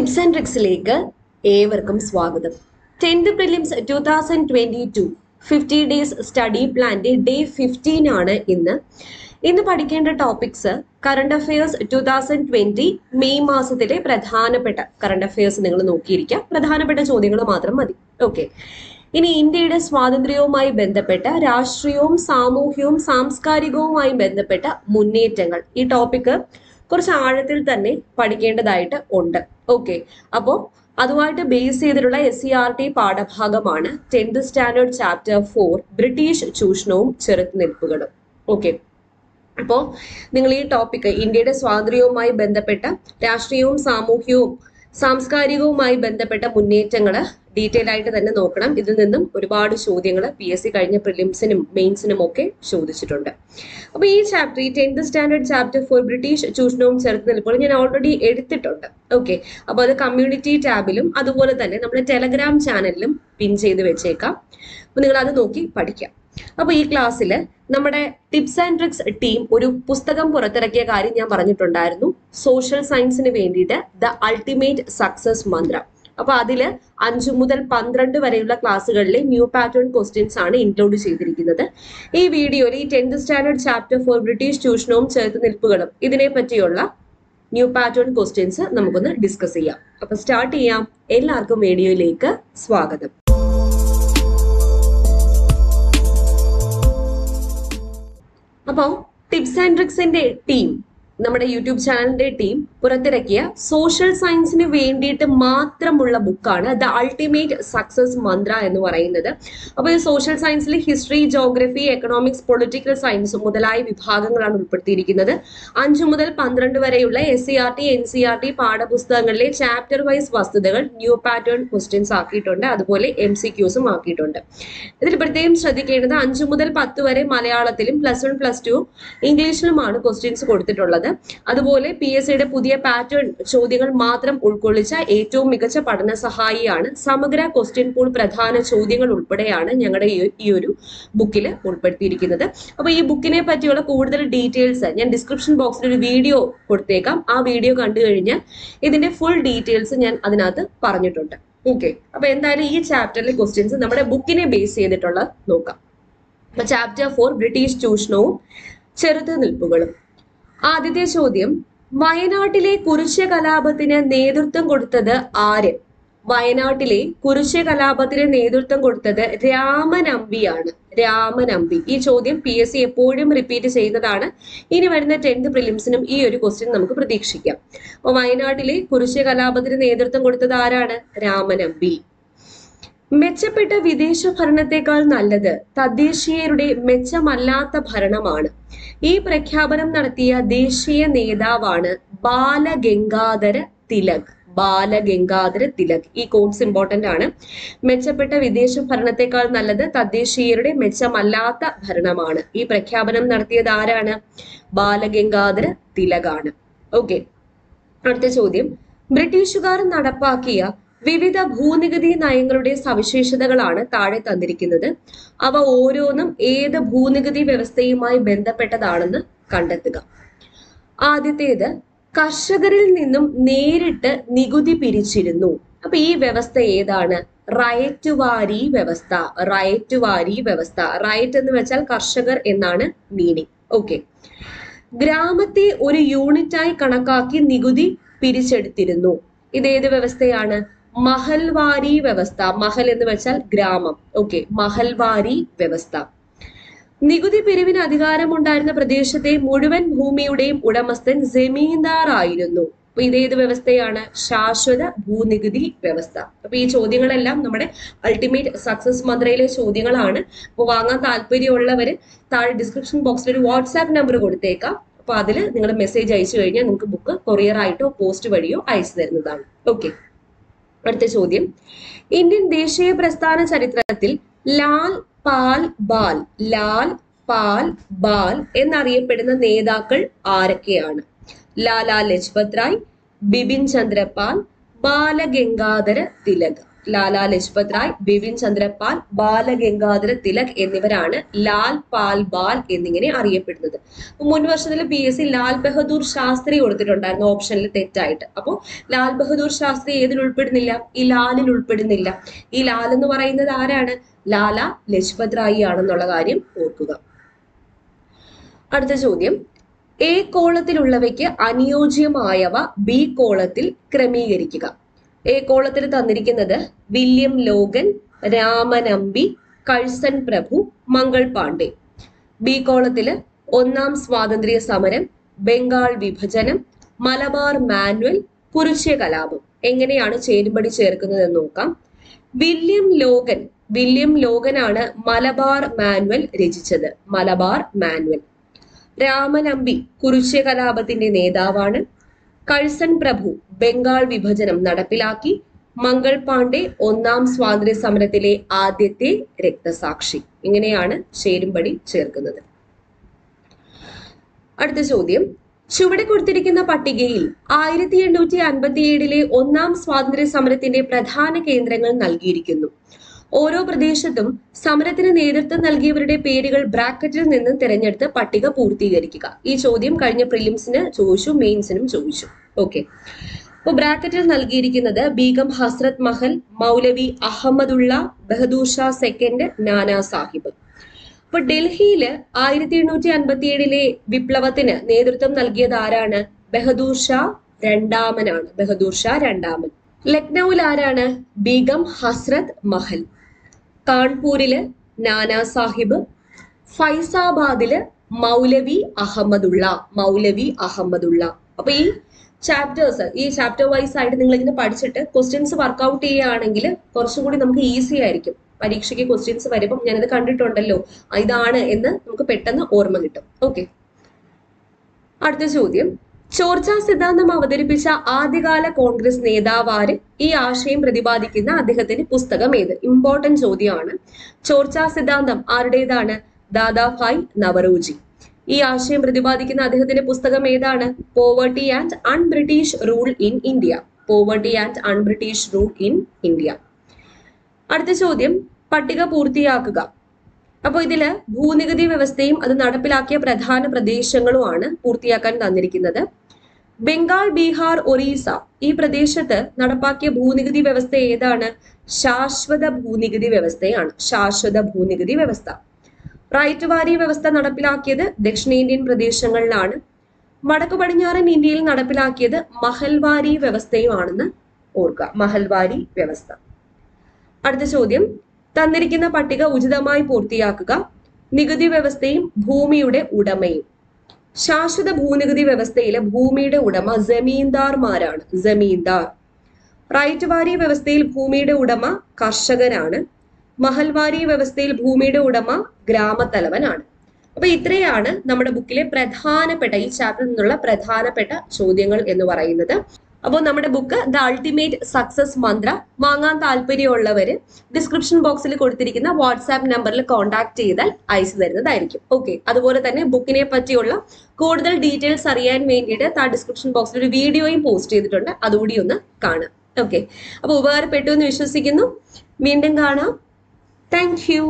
Tips and ട്രിക്സിലേക്ക് ഏവർക്കും സ്വാഗതം. 10th prelims 2022 50 days study പ്ലാന്റെ ഡേ 15 ആണ് ഇന്ന് പഠിക്കേണ്ട ടോപ്പിക്സ് കറണ്ട് അഫയേഴ്സ് 2020 മെയ് മാസത്തിലെ പ്രധാനപ്പെട്ട കറണ്ട് അഫയേഴ്സ് നിങ്ങൾ നോക്കിയിരിക്കാം. പ്രധാനപ്പെട്ട ചോദ്യങ്ങൾ മാത്രം മതി. ഓക്കെ, ഇനി ഇന്ത്യയുടെ സ്വാതന്ത്ര്യവുമായി ബന്ധപ്പെട്ട രാഷ്ട്രീയവും സാമൂഹ്യവും സാംസ്കാരികവുമായി ബന്ധപ്പെട്ട മുന്നേറ്റങ്ങൾ, ഈ ടോപ്പിക്ക് കുറച്ച് ആഴത്തിൽ തന്നെ പഠിക്കേണ്ടതായിട്ട് ഉണ്ട്. ഓക്കെ, അപ്പോൾ അതുമായിട്ട് ബേസ് ചെയ്തിട്ടുള്ള SCERT പാഠഭാഗമാണ് 10th സ്റ്റാൻഡേർഡ് ചാപ്റ്റർ 4 ബ്രിട്ടീഷ് ചൂഷണവും ചെറുത്തുനിൽപ്പുകളും. ഓക്കെ, അപ്പോൾ നിങ്ങൾ ഈ ടോപ്പിക്ക് ഇന്ത്യയുടെ സ്വാതന്ത്ര്യവുമായി ബന്ധപ്പെട്ട രാഷ്ട്രീയവും സാമൂഹ്യവും സാംസ്കാരികവുമായി ബന്ധപ്പെട്ട മുന്നേറ്റങ്ങൾ ഡീറ്റെയിൽ ആയിട്ട് തന്നെ നോക്കണം. ഇതിൽ നിന്നും ഒരുപാട് ചോദ്യങ്ങൾ PSC കഴിഞ്ഞ പ്രിലിംസിനും മെയിൻസിനും ഒക്കെ ചോദിച്ചിട്ടുണ്ട്. അപ്പൊ ഈ ചാപ്റ്റർ, ഈ 10th സ്റ്റാൻഡേർഡ് ചാപ്റ്റർ 4 ബ്രിട്ടീഷ് ചൂഷണവും ചെറുത്തുനിൽപ്പുകളും ഞാൻ ഓൾറെഡി എടുത്തിട്ടുണ്ട്. ഓക്കെ, അപ്പൊ അത് കമ്മ്യൂണിറ്റി ടാബിലും അതുപോലെ തന്നെ നമ്മുടെ ടെലഗ്രാം ചാനലിലും പിൻ ചെയ്ത് വെച്ചേക്കാം. അപ്പൊ നിങ്ങൾ അത് നോക്കി പഠിക്കാം. അപ്പൊ ഈ ക്ലാസ്സിൽ നമ്മുടെ ടിപ്സ് ആൻഡ് ട്രിക്സ് ടീം ഒരു പുസ്തകം പുറത്തിറക്കിയ കാര്യം ഞാൻ പറഞ്ഞിട്ടുണ്ടായിരുന്നു. സോഷ്യൽ സയൻസിന് വേണ്ടിയിട്ട് ദ അൾട്ടിമേറ്റ് സക്സസ് മന്ത്ര. അപ്പൊ അതില് 5 മുതൽ 12 വരെയുള്ള ക്ലാസ്സുകളിലെ ന്യൂ പാറ്റേൺ ക്വസ്റ്റ്യൻസ് ആണ് ഇൻക്ലൂഡ് ചെയ്തിരിക്കുന്നത്. ഈ വീഡിയോയിൽ ഈ 10th സ്റ്റാൻഡേർഡ് ചാപ്റ്റർ 4 ബ്രിട്ടീഷ് ചൂഷണവും ചെറുത്തുനിൽപ്പുകളും ഇതിനെ പറ്റിയുള്ള ന്യൂ പാറ്റേൺ ക്വസ്റ്റ്യൻസ് നമുക്കൊന്ന് ഡിസ്കസ് ചെയ്യാം. അപ്പൊ സ്റ്റാർട്ട് ചെയ്യാം. എല്ലാവർക്കും വീഡിയോയിലേക്ക് സ്വാഗതം. അപ്പോൾ ടിപ്സ് ആൻഡ് ട്രിക്സിന്റെ ടീം, നമ്മുടെ യൂട്യൂബ് ചാനലിന്റെ ടീം പുറത്തിറക്കിയ സോഷ്യൽ സയൻസിന് വേണ്ടിയിട്ട് മാത്രമുള്ള ബുക്കാണ് ദ അൾട്ടിമേറ്റ് സക്സസ് മന്ത്ര എന്ന് പറയുന്നത്. അപ്പോൾ ഈ സോഷ്യൽ സയൻസിൽ history, geography, economics, political science മുതലായ വിഭാഗങ്ങളാണ് ഉൾപ്പെടുത്തിയിരിക്കുന്നത്. 5 മുതൽ 12 വരെയുള്ള SCERT, NCERT പാഠപുസ്തകങ്ങളിലെ ചാപ്റ്റർ വൈസ് വസ്തുതകൾ ന്യൂ പാറ്റേൺ ക്വസ്റ്റ്യൻസ് ആക്കിയിട്ടുണ്ട്. അതുപോലെ MCQസും ആക്കിയിട്ടുണ്ട്. ഇതിൽ പ്രത്യേകം ശ്രദ്ധിക്കേണ്ടത് 5 മുതൽ 10 വരെ മലയാളത്തിലും +1 +2 ഇംഗ്ലീഷിലുമാണ് ക്വസ്റ്റ്യൻസ് കൊടുത്തിട്ടുള്ളത്. അതുപോലെ PSCയുടെ പുതിയ പാറ്റേൺ ചോദ്യങ്ങൾ മാത്രം ഉൾക്കൊള്ളിച്ച ഏറ്റവും മികച്ച പഠന സഹായിയാണ്. സമഗ്ര ക്വസ്റ്റ്യൻ പൂൾ പ്രധാന ചോദ്യങ്ങൾ ഉൾപ്പെടെയാണ് ഞങ്ങളുടെ ഈ ഒരു ബുക്കിൽ ഉൾപ്പെടുത്തിയിരിക്കുന്നത്. അപ്പൊ ഈ ബുക്കിനെ പറ്റിയുള്ള കൂടുതൽ ഡീറ്റെയിൽസ് ഞാൻ ഡിസ്ക്രിപ്ഷൻ ബോക്സിൽ ഒരു വീഡിയോ കൊടുത്തേക്കാം. ആ വീഡിയോ കണ്ടു കഴിഞ്ഞാൽ ഇതിന്റെ ഫുൾ ഡീറ്റെയിൽസ് ഞാൻ അതിനകത്ത് പറഞ്ഞിട്ടുണ്ട്. ഓക്കെ, അപ്പൊ എന്തായാലും ഈ ചാപ്റ്ററിലെ ക്വസ്റ്റ്യൻസ് നമ്മുടെ ബുക്കിനെ ബേസ് ചെയ്തിട്ടുള്ള നോക്കാം. അപ്പൊ ചാപ്റ്റർ 4 ബ്രിട്ടീഷ് ചൂഷണവും ചെറുത്തുനിൽപ്പുകളും. ആദ്യത്തെ ചോദ്യം, വയനാട്ടിലെ കുരിശ് കലാപത്തിന് നേതൃത്വം കൊടുത്തത് ആര്? വയനാട്ടിലെ കുരിശ് കലാപത്തിന് നേതൃത്വം കൊടുത്തത് രാമനമ്പിയാണ്. രാമനമ്പി. ഈ ചോദ്യം PSC എപ്പോഴും റിപ്പീറ്റ് ചെയ്യുന്നതാണ്. ഇനി വരുന്ന 10th പ്രിലിംസിനും ഈ ഒരു ക്വസ്റ്റ്യൻ നമുക്ക് പ്രതീക്ഷിക്കാം. അപ്പൊ വയനാട്ടിലെ കുരിശ് കലാപത്തിന് നേതൃത്വം കൊടുത്തത് ആരാണ്? രാമനമ്പി. മെച്ചപ്പെട്ട വിദേശ ഭരണത്തെക്കാൾ നല്ലത് തദ്ദേശീയരുടെ മെച്ചമല്ലാത്ത ഭരണമാണ്. ഈ പ്രഖ്യാപനം നടത്തിയ ദേശീയ നേതാവാണ് ബാലഗംഗാധര തിലക്. ബാലഗംഗാധര തിലക്. ഈ കോഡ്സ് ഇമ്പോർട്ടന്റ് ആണ്. മെച്ചപ്പെട്ട വിദേശ ഭരണത്തെക്കാൾ നല്ലത് തദ്ദേശീയരുടെ മെച്ചമല്ലാത്ത ഭരണമാണ്. ഈ പ്രഖ്യാപനം നടത്തിയത് ആരാണ്? ബാലഗംഗാധര തിലകാണ്. ഓക്കെ, അടുത്ത ചോദ്യം, ബ്രിട്ടീഷുകാർ നടപ്പാക്കിയ വിവിധ ഭൂനികുതി നയങ്ങളുടെ സവിശേഷതകളാണ് താഴെ തന്നിരിക്കുന്നത്. അവ ഓരോന്നും ഏത് ഭൂനികുതി വ്യവസ്ഥയുമായി ബന്ധപ്പെട്ടതാണെന്ന് കണ്ടെത്തുക. ആദ്യത്തേത്, കർഷകരിൽ നിന്നും നേരിട്ട് നികുതി പിരിച്ചിരുന്നു. അപ്പൊ ഈ വ്യവസ്ഥ ഏതാണ്? റയറ്റ് വാരി വ്യവസ്ഥ. റയറ്റ് വാരി വ്യവസ്ഥ. റയറ്റ് എന്ന് വെച്ചാൽ കർഷകർ എന്നാണ് മീനിങ്. ഓക്കെ, ഗ്രാമത്തെ ഒരു യൂണിറ്റായി കണക്കാക്കി നികുതി പിരിച്ചെടുത്തിരുന്നു. ഇതേത് വ്യവസ്ഥയാണ്? മഹൽവാരി വ്യവസ്ഥ. മഹൽ എന്ന് വെച്ചാൽ ഗ്രാമം. ഓക്കെ, മഹൽവാരി വ്യവസ്ഥ. നികുതി പിരിവിന് അധികാരമുണ്ടായിരുന്ന പ്രദേശത്തെ മുഴുവൻ ഭൂമിയുടെയും ഉടമസ്ഥൻ ജമീന്ദാർ ആയിരുന്നു. അപ്പൊ ഇതേത് വ്യവസ്ഥയാണ്? ശാശ്വത ഭൂനികുതി വ്യവസ്ഥ. അപ്പൊ ഈ ചോദ്യങ്ങളെല്ലാം നമ്മുടെ അൾട്ടിമേറ്റ് സക്സസ് മന്ത്രയിലെ ചോദ്യങ്ങളാണ്. അപ്പൊ വാങ്ങാൻ താല്പര്യമുള്ളവര് താഴെ ഡിസ്ക്രിപ്ഷൻ ബോക്സിൽ ഒരു വാട്സാപ്പ് നമ്പർ കൊടുത്തേക്കാം. അപ്പൊ അതിൽ നിങ്ങൾ മെസ്സേജ് അയച്ചു കഴിഞ്ഞാൽ നിങ്ങൾക്ക് ബുക്ക് കൊറിയർ ആയിട്ടോ പോസ്റ്റ് വഴിയോ അയച്ചു തരുന്നതാണ്. ഓക്കെ, അടുത്ത ചോദ്യം, ഇന്ത്യൻ ദേശീയ പ്രസ്ഥാന ചരിത്രത്തിൽ ലാൽ പാൽ ബാൽ, ലാൽ പാൽ ബാൽ എന്നറിയപ്പെടുന്ന നേതാക്കൾ ആരൊക്കെയാണ്? ലാലാ ലജ്പത് റായ്, ബിപിൻ ചന്ദ്രപാൽ, ബാലഗംഗാധര തിലക്. ലാലാ ലജ്പത് റായ്, ബിപിൻ ചന്ദ്രപാൽ, ബാലഗംഗാധര തിലക് എന്നിവരാണ് ലാൽ പാൽ ബാൽ എന്നിങ്ങനെ അറിയപ്പെടുന്നത്. മുൻ വർഷത്തിൽ PSC ലാൽ ബഹദൂർ ശാസ്ത്രി കൊടുത്തിട്ടുണ്ടായിരുന്നു ഓപ്ഷനിൽ തെറ്റായിട്ട്. അപ്പോൾ ലാൽ ബഹദൂർ ശാസ്ത്രി ഏതിൽ ഉൾപ്പെടുന്നില്ല? ഈ ലാലിൽ ഉൾപ്പെടുന്നില്ല. ഈ ലാൽ എന്ന് പറയുന്നത് ആരാണ്? ലാലാ ലജ്പത് റായി ആണെന്നുള്ള കാര്യം ഓർക്കുക. അടുത്ത ചോദ്യം, A കോളത്തിലുള്ളവയ്ക്ക് അനുയോജ്യമായവ B കോളത്തിൽ ക്രമീകരിക്കുക. A കോളത്തിൽ തന്നിരിക്കുന്നത് വില്യം ലോഗൻ, രാമനമ്പി, കഴ്സൺ പ്രഭു, മംഗൾ പാണ്ഡെ. B കോളത്തില് ഒന്നാം സ്വാതന്ത്ര്യ സമരം, ബംഗാൾ വിഭജനം, മലബാർ മാനുവൽ, കുറിച്യ കലാപം. എങ്ങനെയാണ് ചേരുംപടി ചേർക്കുന്നത് എന്ന് നോക്കാം. വില്യം ലോഗനാണ് മലബാർ മാനുവൽ രചിച്ചത്. മലബാർ മാനുവൽ. രാമനമ്പി കുറിച്യ കലാപത്തിന്റെ നേതാവാണ്. കഴ്സൺ പ്രഭു ബംഗാൾ വിഭജനം നടപ്പിലാക്കി. മംഗൾ പാണ്ഡെ ഒന്നാം സ്വാതന്ത്ര്യ സമരത്തിലെ ആദ്യത്തെ രക്തസാക്ഷി. ഇങ്ങനെയാണ് ചേരുംപടി ചേർക്കുന്നത്. അടുത്ത ചോദ്യം, ചുവടെ കൊടുത്തിരിക്കുന്ന പട്ടികയിൽ 1857 ഒന്നാം സ്വാതന്ത്ര്യ സമരത്തിന്റെ പ്രധാന കേന്ദ്രങ്ങൾ നൽകിയിരിക്കുന്നു. ഓരോ പ്രദേശത്തും സമരത്തിന് നേതൃത്വം നൽകിയവരുടെ പേരുകൾ ബ്രാക്കറ്റിൽ നിന്നും തിരഞ്ഞെടുത്ത് പട്ടിക പൂർത്തീകരിക്കുക. ഈ ചോദ്യം കഴിഞ്ഞ പ്രിലിംസിന് ചോദിച്ചു, മെയിൻസിനും ചോദിച്ചു. ഓക്കെ, അപ്പോൾ ബ്രാക്കറ്റിൽ നൽകിയിരിക്കുന്നത് ബീഗം ഹസ്രത് മഹൽ, മൗലവി അഹമ്മദുള്ള, ബഹദൂർ ഷാ സെക്കൻഡ്, നാനാ സാഹിബ്. അപ്പൊ ഡൽഹിയില് 1857 വിപ്ലവത്തിന് നേതൃത്വം നൽകിയത് ആരാണ്? ബഹദൂർ ഷാ രണ്ടാമനാണ്. ബഹദൂർ ഷാ രണ്ടാമൻ. ലക്നൌവിൽ ആരാണ്? ബീഗം ഹസ്രത് മഹൽ. കാൺപൂരില് നാനാ സാഹിബ്. ഫൈസാബാദില് മൗലവി അഹമ്മദുള്ള. അപ്പൊ ഈ ചാപ്റ്റർ വൈസ് ആയിട്ട് നിങ്ങൾ ഇങ്ങനെ പഠിച്ചിട്ട് ക്വസ്റ്റ്യൻസ് വർക്ക്ഔട്ട് ചെയ്യുകയാണെങ്കിൽ കുറച്ചുകൂടി നമുക്ക് ഈസി ആയിരിക്കും. പരീക്ഷയ്ക്ക് ക്വസ്റ്റ്യൻസ് വരുമ്പോൾ ഞാനത് കണ്ടിട്ടുണ്ടല്ലോ, ഇതാണ് എന്ന് നമുക്ക് പെട്ടെന്ന് ഓർമ്മ കിട്ടും. ഓക്കെ, അടുത്ത ചോദ്യം, ചോർച്ചാ സിദ്ധാന്തം അവതരിപ്പിച്ച ആദ്യകാല കോൺഗ്രസ് നേതാവാര്? ഈ ആശയം പ്രതിപാദിക്കുന്ന അദ്ദേഹത്തിന്റെ പുസ്തകം ഏത്? ഇമ്പോർട്ടന്റ് ചോദ്യമാണ്. ചോർച്ചാ സിദ്ധാന്തം ആരുടേതാണ്? ദാദാഭായ് നവറോജി. ഈ ആശയം പ്രതിപാദിക്കുന്ന അദ്ദേഹത്തിന്റെ പുസ്തകം ഏതാണ്? Poverty and un-British rule in India. Poverty and un-British rule in India. അടുത്ത ചോദ്യം, പട്ടിക പൂർത്തിയാക്കുക. അപ്പൊ ഇതില് ഭൂനികുതി വ്യവസ്ഥയും അത് നടപ്പിലാക്കിയ പ്രധാന പ്രദേശങ്ങളുമാണ് പൂർത്തിയാക്കാൻ തന്നിരിക്കുന്നത്. ബംഗാൾ, ബീഹാർ, ഒറീസ ഈ പ്രദേശത്ത് നടപ്പാക്കിയ ഭൂനികുതി വ്യവസ്ഥ ഏതാണ്? ശാശ്വത ഭൂനികുതി വ്യവസ്ഥയാണ്. ശാശ്വത ഭൂനികുതി വ്യവസ്ഥ. റൈറ്റ് വാരി വ്യവസ്ഥ നടപ്പിലാക്കിയത് ദക്ഷിണേന്ത്യൻ പ്രദേശങ്ങളിലാണ്. വടക്കു പടിഞ്ഞാറൻ ഇന്ത്യയിൽ നടപ്പിലാക്കിയത് മഹൽവാരി വ്യവസ്ഥയുമാണെന്ന് ഓർക്കുക. മഹൽവാരി വ്യവസ്ഥ. അടുത്ത ചോദ്യം, തന്നിരിക്കുന്ന പട്ടിക ഉചിതമായി പൂർത്തിയാക്കുക. നികുതി വ്യവസ്ഥയും ഭൂമിയുടെ ഉടമയും. ശാശ്വത ഭൂനികുതി വ്യവസ്ഥയിലെ ഭൂമിയുടെ ഉടമ ജമീന്ദാർമാരാണ്. ജമീന്ദാർ. റൈറ്റ് വാരി വ്യവസ്ഥയിൽ ഭൂമിയുടെ ഉടമ കർഷകനാണ്. മഹൽവാരി വ്യവസ്ഥയിൽ ഭൂമിയുടെ ഉടമ ഗ്രാമത്തലവനാണ്. അപ്പൊ ഇത്രയാണ് നമ്മുടെ ബുക്കിലെ പ്രധാനപ്പെട്ട, ഈ ചാപ്റ്ററിൽ നിന്നുള്ള പ്രധാനപ്പെട്ട ചോദ്യങ്ങൾ എന്ന് പറയുന്നത്. അപ്പോൾ നമ്മുടെ ബുക്ക് ദ അൾട്ടിമേറ്റ് സക്സസ് മന്ത്ര വാങ്ങാൻ താല്പര്യമുള്ളവര് ഡിസ്ക്രിപ്ഷൻ ബോക്സിൽ കൊടുത്തിരിക്കുന്ന വാട്സാപ്പ് നമ്പറിൽ കോൺടാക്ട് ചെയ്താൽ അയച്ചു തരുന്നതായിരിക്കും. ഓക്കെ, അതുപോലെ തന്നെ ബുക്കിനെ പറ്റിയുള്ള കൂടുതൽ ഡീറ്റെയിൽസ് അറിയാൻ വേണ്ടിയിട്ട് ആ ഡിസ്ക്രിപ്ഷൻ ബോക്സിൽ ഒരു വീഡിയോയും പോസ്റ്റ് ചെയ്തിട്ടുണ്ട്, അതുകൂടി ഒന്ന് കാണാം. ഓക്കെ, അപ്പോൾ ഉപകാരപ്പെട്ടു എന്ന് വിശ്വസിക്കുന്നു. വീണ്ടും കാണാം. Thank you.